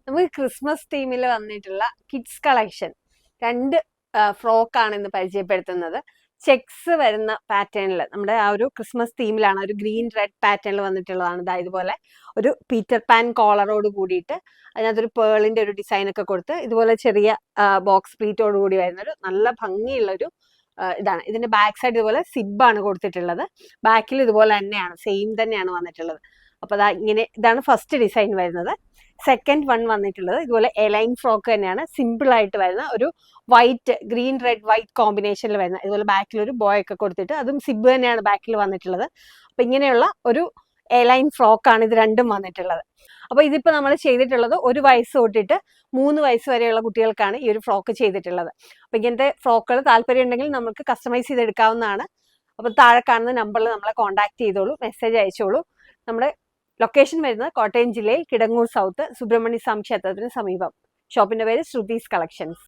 നമുക്ക് ക്രിസ്മസ് തീമിൽ വന്നിട്ടുള്ള kids collection 2 ഫ്രോക്കാണ് ഇന്ന് പരിചയപ്പെടുത്തുന്നത്. ചെക്സ് വരുന്ന പാറ്റേണിൽ നമ്മുടെ ആ ഒരു ക്രിസ്മസ് തീമിലാണ് ഒരു ഗ്രീൻ റെഡ് പാറ്റേണിൽ വന്നിട്ടുള്ളതാണ്. ഇതുപോലെ ഒരു പീറ്റർ പാൻ കോളറോട് കൂടിയിട്ട് അതിനകത്തൊരു പേളിന്റെ ഒരു ഡിസൈൻ ഒക്കെ കൊടുത്ത് ഇതുപോലെ ചെറിയ ബോക്സ് പ്ലീറ്റോട് കൂടി വരുന്ന ഒരു നല്ല ഭംഗിയുള്ള ഒരു ഇതാണ്. ഇതിന്റെ ബാക്ക് സൈഡ് ഇതുപോലെ സിബാണ് കൊടുത്തിട്ടുള്ളത്. ബാക്കിൽ ഇതുപോലെ തന്നെയാണ്, സെയിം തന്നെയാണ് വന്നിട്ടുള്ളത്. അപ്പൊ ഇതാണ് ഫസ്റ്റ് ഡിസൈൻ വരുന്നത്. സെക്കൻഡ് വൺ വന്നിട്ടുള്ളത് ഇതുപോലെ എലൈൻ ഫ്രോക്ക് തന്നെയാണ്, സിമ്പിൾ ആയിട്ട് വരുന്ന ഒരു വൈറ്റ് ഗ്രീൻ റെഡ് വൈറ്റ് കോമ്പിനേഷനിൽ വരുന്ന ഇതുപോലെ ബാക്കിൽ ഒരു ബോയ് ഒക്കെ കൊടുത്തിട്ട് അതും സിബ് തന്നെയാണ് ബാക്കിൽ വന്നിട്ടുള്ളത്. അപ്പൊ ഇങ്ങനെയുള്ള ഒരു എലൈൻ ഫ്രോക്കാണ് ഇത് രണ്ടും വന്നിട്ടുള്ളത്. അപ്പൊ ഇതിപ്പോ നമ്മൾ ചെയ്തിട്ടുള്ളത് 1 വയസ്സ് തൊട്ടിട്ട് 3 വയസ്സ് വരെയുള്ള കുട്ടികൾക്കാണ് ഈ ഒരു ഫ്രോക്ക് ചെയ്തിട്ടുള്ളത്. അപ്പൊ ഇങ്ങനത്തെ ഫ്രോക്കുകൾ താല്പര്യം ഉണ്ടെങ്കിൽ നമുക്ക് കസ്റ്റമൈസ് ചെയ്തെടുക്കാവുന്നതാണ്. അപ്പൊ താഴെ കാണുന്ന നമ്പറിൽ നമ്മളെ കോൺടാക്ട് ചെയ്തോളൂ, മെസ്സേജ് അയച്ചോളൂ. നമ്മുടെ ലൊക്കേഷൻ വരുന്നത് കോട്ടയം ജില്ലയിൽ കിടങ്ങൂർ സൗത്ത് സുബ്രഹ്മണ്യ സ്വാമി ക്ഷേത്രത്തിന് സമീപം. ഷോപ്പിന്റെ പേര് ശ്രുതീസ് കളക്ഷൻസ്.